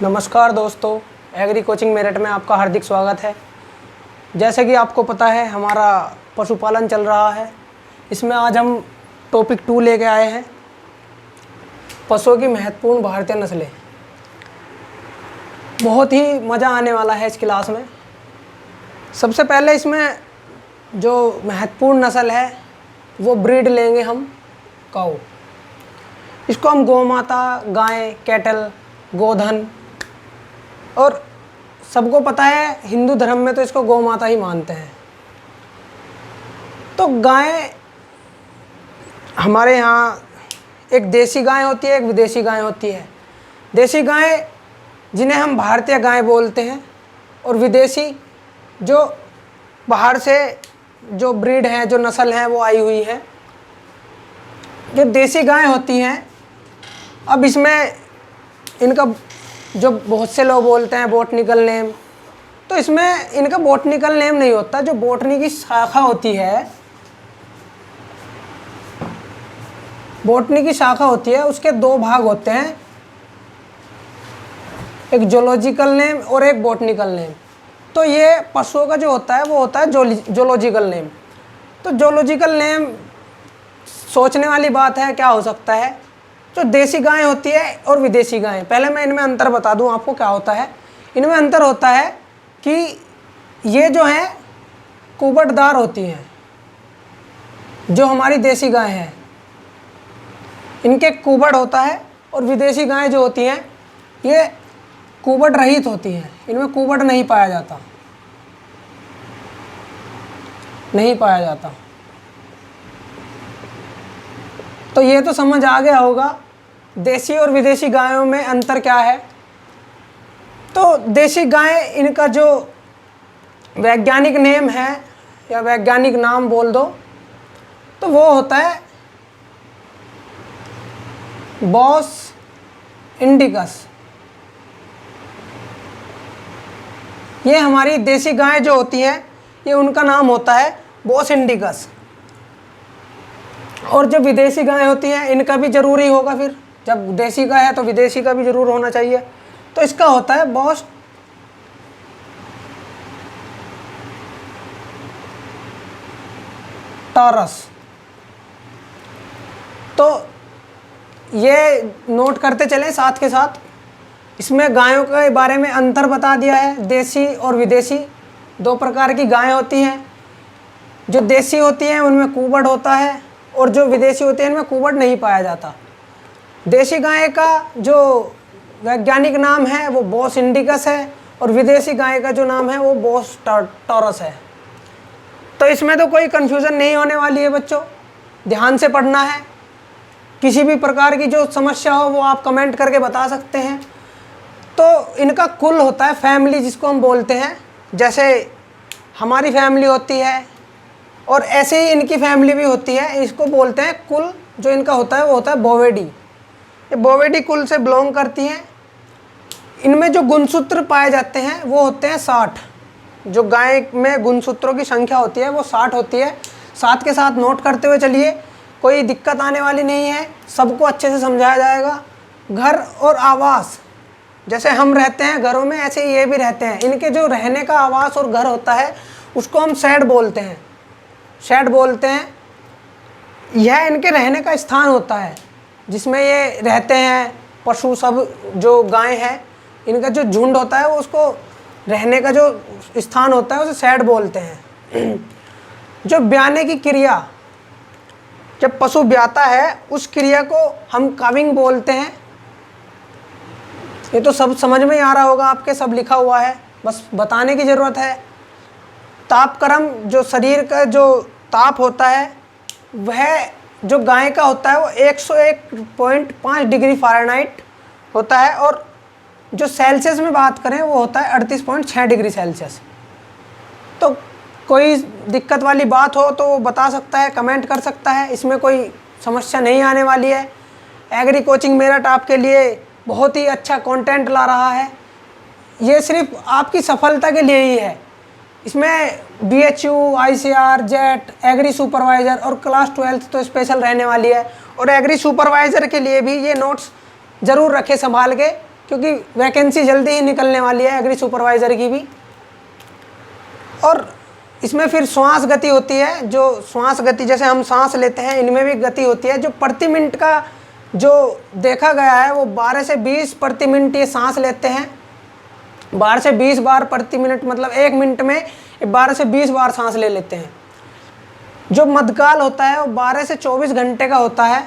नमस्कार दोस्तों, agree coaching Meerut में आपका हार्दिक स्वागत है। जैसे कि आपको पता है हमारा पशुपालन चल रहा है। इसमें आज हम टॉपिक 2 लेके आए हैं, पशुओं की महत्वपूर्ण भारतीय नस्लें। बहुत ही मज़ा आने वाला है इस क्लास में। सबसे पहले इसमें जो महत्वपूर्ण नस्ल है वो ब्रीड लेंगे हम काऊ। इसको हम गौ माता, गाय, कैटल, गोधन, और सबको पता है हिंदू धर्म में तो इसको गौ माता ही मानते हैं। तो गाय हमारे यहाँ एक देसी गाय होती है, एक विदेशी गाय होती है। देसी गाय जिन्हें हम भारतीय गाय बोलते हैं, और विदेशी जो बाहर से जो ब्रीड है, जो नस्ल है वो आई हुई है। जो देसी गाय होती हैं, अब इसमें इनका जो बहुत से लोग बोलते हैं बॉटनिकल नेम, तो इसमें इनका बॉटनिकल नेम नहीं होता। जो बॉटनी की शाखा होती है, बॉटनी की शाखा होती है, उसके 2 भाग होते हैं, एक जोलॉजिकल नेम और एक बॉटनिकल नेम। तो ये पशुओं का जो होता है वो होता है जोलॉजिकल नेम। तो जोलॉजिकल नेम सोचने वाली बात है, क्या हो सकता है। जो देसी गाय होती है और विदेशी गाय, पहले मैं इनमें अंतर बता दूं आपको क्या होता है। इनमें अंतर होता है कि ये जो है कुबटदार होती हैं, जो हमारी देसी गाय है इनके कुबट होता है, और विदेशी गाय जो होती हैं ये कुबट रहित होती हैं, इनमें कुबट नहीं पाया जाता, नहीं पाया जाता। तो ये तो समझ आ गया होगा देसी और विदेशी गायों में अंतर क्या है। तो देसी गाय, इनका जो वैज्ञानिक नेम है या वैज्ञानिक नाम बोल दो तो वो होता है बॉस इंडिकस। ये हमारी देसी गाय जो होती है, ये उनका नाम होता है बॉस इंडिकस। और जो विदेशी गाय होती हैं इनका भी ज़रूरी होगा, फिर जब देसी गाय है तो विदेशी का भी ज़रूर होना चाहिए। तो इसका होता है बॉस टॉरस। तो ये नोट करते चलें साथ के साथ। इसमें गायों के बारे में अंतर बता दिया है। देसी और विदेशी 2 प्रकार की गायें होती हैं। जो देसी होती हैं उनमें कुबट होता है, और जो विदेशी होते हैं इनमें कुबट नहीं पाया जाता। देसी गाय का जो वैज्ञानिक नाम है वो बॉस इंडिकस है, और विदेशी गाय का जो नाम है वो बॉस टॉरस है। तो इसमें तो कोई कन्फ्यूज़न नहीं होने वाली है बच्चों, ध्यान से पढ़ना है। किसी भी प्रकार की जो समस्या हो वो आप कमेंट करके बता सकते हैं। तो इनका कुल होता है फैमिली, जिसको हम बोलते हैं, जैसे हमारी फैमिली होती है और ऐसे ही इनकी फैमिली भी होती है। इसको बोलते हैं कुल। जो इनका होता है वो होता है बोवेडी। ये बोवेडी कुल से बिलोंग करती हैं। इनमें जो गुणसूत्र पाए जाते हैं वो होते हैं 60। जो गाय में गुणसूत्रों की संख्या होती है वो 60 होती है। साथ के साथ नोट करते हुए चलिए, कोई दिक्कत आने वाली नहीं है, सबको अच्छे से समझाया जाएगा। घर और आवास, जैसे हम रहते हैं घरों में, ऐसे ये भी रहते हैं। इनके जो रहने का आवास और घर होता है उसको हम शेड बोलते हैं, शेड बोलते हैं। यह इनके रहने का स्थान होता है जिसमें ये रहते हैं। पशु सब जो गाय है इनका जो झुंड होता है वो उसको रहने का जो स्थान होता है उसे शेड बोलते हैं। जो ब्याने की क्रिया, जब पशु ब्याता है उस क्रिया को हम काविंग बोलते हैं। ये तो सब समझ में ही आ रहा होगा आपके, सब लिखा हुआ है, बस बताने की ज़रूरत है। तापक्रम, जो शरीर का जो ताप होता है वह जो गाय का होता है वो 101.5 डिग्री फ़ारेनहाइट होता है, और जो सेल्सियस में बात करें वो होता है 38.6 डिग्री सेल्सियस। तो कोई दिक्कत वाली बात हो तो वो बता सकता है, कमेंट कर सकता है, इसमें कोई समस्या नहीं आने वाली है। एग्री कोचिंग मेरठ आपके लिए बहुत ही अच्छा कंटेंट ला रहा है। ये सिर्फ आपकी सफलता के लिए ही है। इसमें BHU, ICR, JET, agri supervisor और क्लास 12 तो स्पेशल रहने वाली है। और एग्री सुपरवाइज़र के लिए भी ये नोट्स ज़रूर रखें संभाल के, क्योंकि वैकेंसी जल्दी ही निकलने वाली है एग्री सुपरवाइज़र की भी। और इसमें फिर श्वास गति होती है, जो श्वास गति जैसे हम सांस लेते हैं इनमें भी गति होती है। जो प्रति मिनट का जो देखा गया है वो 12 से 20 प्रति मिनट ये सांस लेते हैं। 12 से 20 बार प्रति मिनट, मतलब 1 मिनट में 12 से 20 बार सांस ले लेते हैं। जो मध्यकाल होता है वो 12 से 24 घंटे का होता है।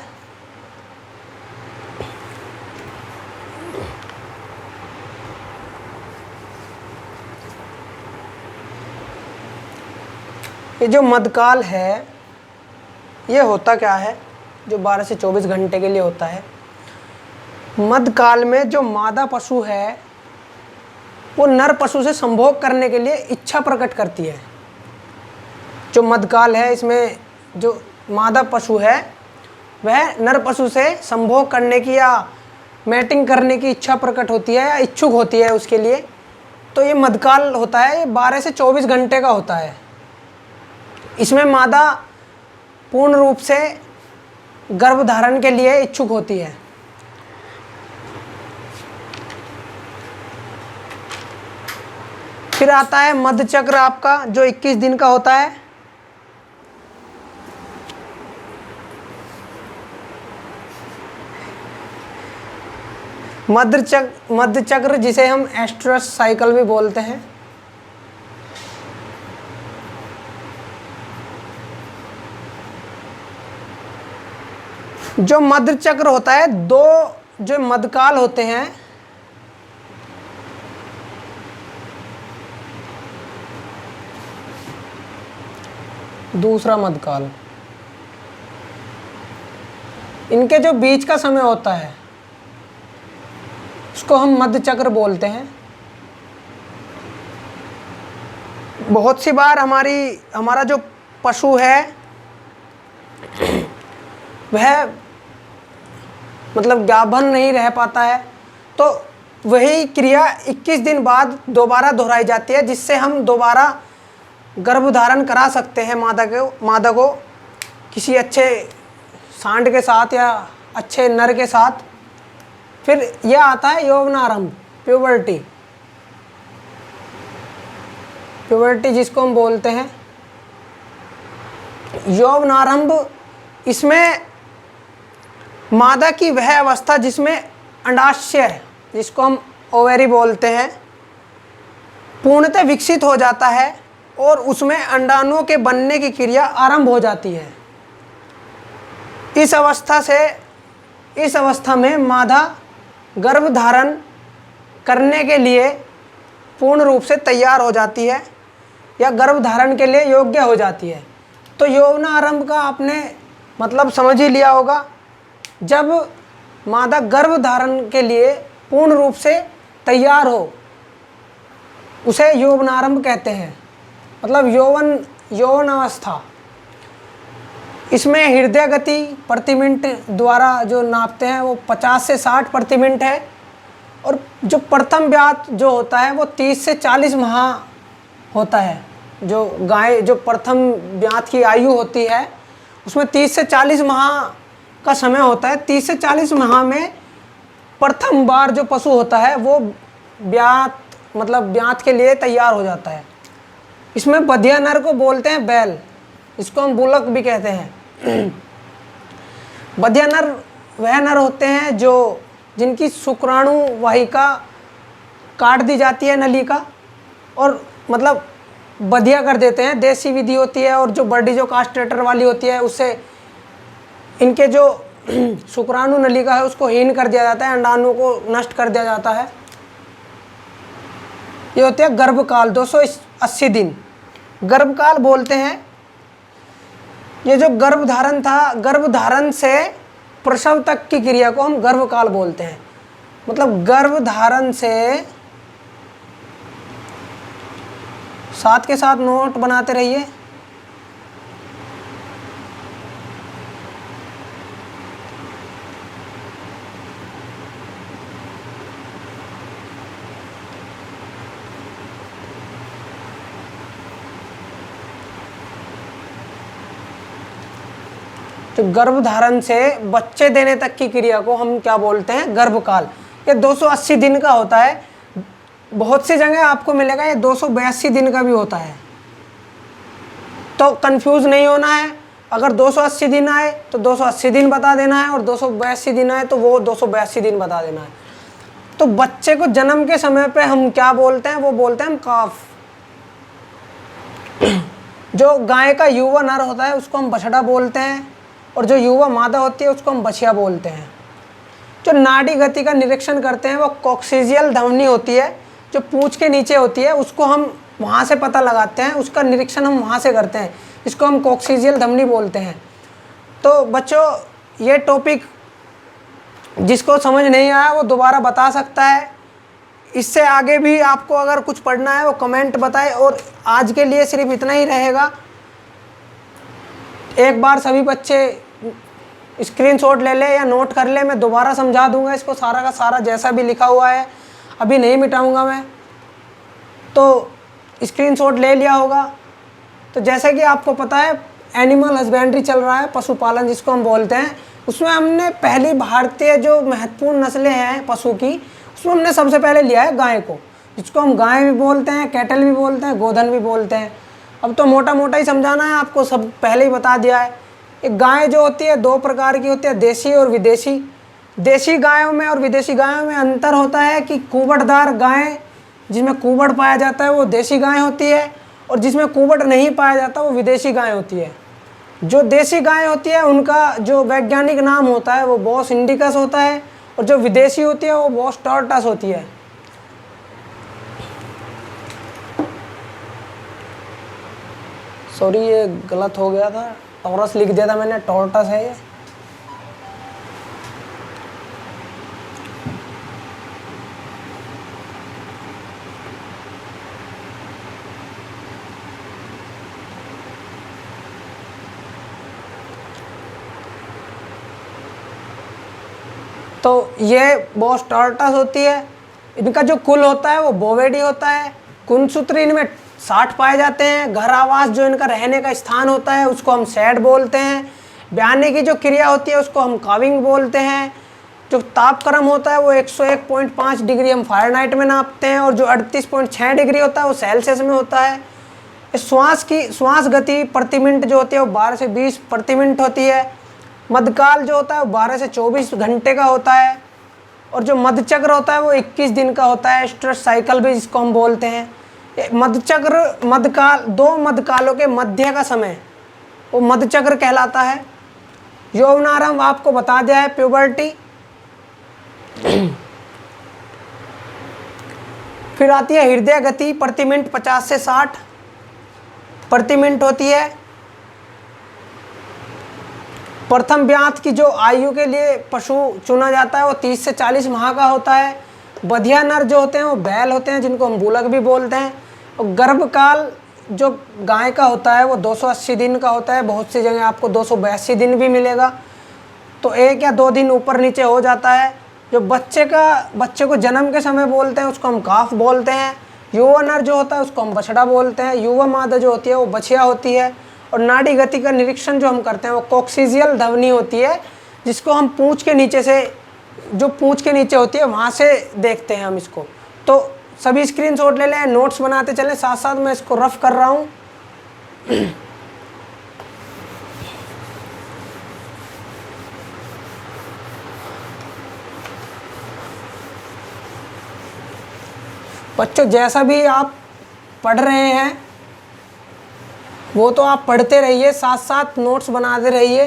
ये जो मध्यकाल है ये होता क्या है, जो 12 से 24 घंटे के लिए होता है। मध्यकाल में जो मादा पशु है वो नर पशु से संभोग करने के लिए इच्छा प्रकट करती है। जो मध्यकाल है इसमें जो मादा पशु है वह नर पशु से संभोग करने की या मैटिंग करने की इच्छा प्रकट होती है या इच्छुक होती है उसके लिए। तो ये मध्यकाल होता है, ये 12 से 24 घंटे का होता है। इसमें मादा पूर्ण रूप से गर्भधारण के लिए इच्छुक होती है। फिर आता है मध्य चक्र आपका, जो 21 दिन का होता है। मध्य चक्र जिसे हम एस्ट्रस साइकिल भी बोलते हैं। जो मध्य चक्र होता है, दो जो मध्यकाल होते हैं, दूसरा मध्यकाल, इनके जो बीच का समय होता है उसको हम मध्य चक्र बोलते हैं। बहुत सी बार हमारा जो पशु है वह मतलब गाभन नहीं रह पाता है, तो वही क्रिया 21 दिन बाद दोबारा दोहराई जाती है, जिससे हम दोबारा गर्भधारण करा सकते हैं मादा को किसी अच्छे सांड के साथ या अच्छे नर के साथ। फिर यह आता है यौवनारंभ, प्यूबर्टी जिसको हम बोलते हैं यौवनारंभ। इसमें मादा की वह अवस्था जिसमें अंडाशय है, जिसको हम ओवेरी बोलते हैं, पूर्णतः विकसित हो जाता है और उसमें अंडाणुओं के बनने की क्रिया आरंभ हो जाती है। इस अवस्था में मादा गर्भधारण करने के लिए पूर्ण रूप से तैयार हो जाती है या गर्भधारण के लिए योग्य हो जाती है। तो यौवनारंभ का आपने मतलब समझ ही लिया होगा। जब मादा गर्भधारण के लिए पूर्ण रूप से तैयार हो उसे यौवनारंभ कहते हैं, मतलब यौवन अवस्था। इसमें हृदय गति प्रति मिनट द्वारा जो नापते हैं वो 50 से 60 प्रति मिनट है। और जो प्रथम ब्यात जो होता है वो 30 से 40 माह होता है। जो गाय जो प्रथम ब्यात की आयु होती है उसमें 30 से 40 माह का समय होता है। 30 से 40 माह में प्रथम बार जो पशु होता है वो ब्यात के लिए तैयार हो जाता है। इसमें बधिया नर को बोलते हैं बैल, इसको हम बुलक भी कहते हैं। बधिया नर वह नर होते हैं जिनकी शुक्राणु वाहिका काट दी जाती है नलिका, और मतलब बधिया कर देते हैं। देसी विधि होती है, और जो बड़ी जो कास्ट्रेटर वाली होती है उससे इनके जो शुक्राणु नलिका है उसको हीन कर दिया जाता है, अंडाणु को नष्ट कर दिया जाता है। ये होते हैं गर्भकाल 280 दिन, गर्भकाल बोलते हैं। ये जो गर्भधारण था, गर्भधारण से प्रसव तक की क्रिया को हम गर्भकाल बोलते हैं। मतलब गर्भधारण से, साथ के साथ नोट बनाते रहिए। तो गर्भधारण से बच्चे देने तक की क्रिया को हम क्या बोलते हैं? गर्भकाल। ये 280 दिन का होता है। बहुत सी जगह आपको मिलेगा ये 282 दिन का भी होता है। तो कंफ्यूज नहीं होना है। अगर 280 दिन आए तो 280 दिन बता देना है, और 282 दिन आए तो वो 282 दिन बता देना है। तो बच्चे को जन्म के समय पे हम क्या बोलते हैं, वो बोलते हैं हम काफ। जो गाय का युवा नर होता है उसको हम बछड़ा बोलते हैं, और जो युवा मादा होती है उसको हम बछिया बोलते हैं। जो नाड़ी गति का निरीक्षण करते हैं वो कॉक्सिजियल धमनी होती है, जो पूंछ के नीचे होती है, उसको हम वहाँ से पता लगाते हैं, उसका निरीक्षण हम वहाँ से करते हैं, इसको हम कॉक्सिजियल धमनी बोलते हैं। तो बच्चों, ये टॉपिक जिसको समझ नहीं आया वो दोबारा बता सकता है। इससे आगे भी आपको अगर कुछ पढ़ना है वो कमेंट बताए, और आज के लिए सिर्फ इतना ही रहेगा। एक बार सभी बच्चे स्क्रीनशॉट ले ले या नोट कर ले, मैं दोबारा समझा दूंगा इसको सारा का सारा, जैसा भी लिखा हुआ है अभी नहीं मिटाऊंगा मैं। तो स्क्रीनशॉट ले लिया होगा। तो जैसे कि आपको पता है एनिमल हस्बेंड्री चल रहा है, पशुपालन जिसको हम बोलते हैं, उसमें हमने पहली भारतीय जो महत्वपूर्ण नस्लें हैं पशु की, उसमें हमने सबसे पहले लिया है गाय को, जिसको हम गाय भी बोलते हैं, कैटल भी बोलते हैं, गोधन भी बोलते हैं। अब तो मोटा मोटा ही समझाना है आपको, सब पहले ही बता दिया है। एक गाय जो होती है 2 प्रकार की होती है, देसी और विदेशी। देसी गायों में और विदेशी गायों में अंतर होता है कि कुबड़दार गाय, जिसमें कुबड़ पाया जाता है, वो देसी गाय होती है, और जिसमें कुबड़ नहीं पाया जाता वो विदेशी गाय होती है। जो देसी गाय होती है उनका जो वैज्ञानिक नाम होता है वो बॉस इंडिकस होता है, और जो विदेशी होती है वो बॉस टॉर्टस होती है। सॉरी, ये गलत हो गया था, टॉरस लिख दिया था मैंने, टॉर्टस है ये। तो ये बॉस टॉर्टस होती है। इनका जो कुल होता है वो बोवेडी होता है। गुणसूत्र इनमें 60 पाए जाते हैं। घर आवास जो इनका रहने का स्थान होता है उसको हम शेड बोलते हैं। ब्याने की जो क्रिया होती है उसको हम काविंग बोलते हैं। जो तापक्रम होता है वो 101.5 डिग्री हम फ़ारेनहाइट में नापते हैं, और जो 38.6 डिग्री होता है वो सेल्सियस में होता है। श्वास गति प्रति मिनट जो होती है वो 12 से 20 प्रति मिनट होती है। मध्यकाल जो होता है वो 12 से 24 घंटे का होता है, और जो मध्यचक्र होता है वो 21 दिन का होता है। स्ट्रेस साइकिल भी जिसको हम बोलते हैं। मध्यचक्र मध्यकाल, 2 मध्यकालों के मध्य का समय वो मध्यचक्र कहलाता है। यौवनारंभ आपको बता दिया है, प्यूबर्टी। फिर आती है हृदय गति, प्रति मिनट 50 से 60 प्रति मिनट होती है। प्रथम ब्यात की जो आयु के लिए पशु चुना जाता है वो 30 से 40 माह का होता है। बधिया नर जो होते हैं वो बैल होते हैं, जिनको हम बुलक भी बोलते हैं। और गर्भकाल जो गाय का होता है वो 280 दिन का होता है। बहुत सी जगह आपको 282 दिन भी मिलेगा, तो 1 या 2 दिन ऊपर नीचे हो जाता है। जो बच्चे को जन्म के समय बोलते हैं उसको हम काफ बोलते हैं। युवा नर जो होता है उसको हम बछड़ा बोलते हैं। युवा मादा जो होती है वो बछिया होती है। और नाड़ी गति का निरीक्षण जो हम करते हैं वो कॉक्सिजियल ध्वनि होती है, जिसको हम पूंछ के नीचे से, जो पूंछ के नीचे होती है वहाँ से देखते हैं हम इसको। तो सभी स्क्रीनशॉट ले लें, नोट्स बनाते चलें, साथ साथ मैं इसको रफ कर रहा हूँ। बच्चों, जैसा भी आप पढ़ रहे हैं वो तो आप पढ़ते रहिए, साथ साथ नोट्स बनाते रहिए,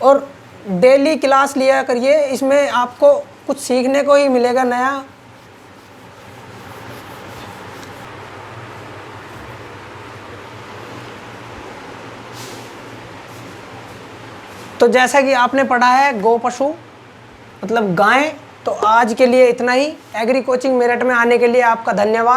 और डेली क्लास लिया करिए। इसमें आपको कुछ सीखने को ही मिलेगा नया। तो जैसा कि आपने पढ़ा है गो पशु मतलब गाय, तो आज के लिए इतना ही। एग्री कोचिंग मेरठ में आने के लिए आपका धन्यवाद।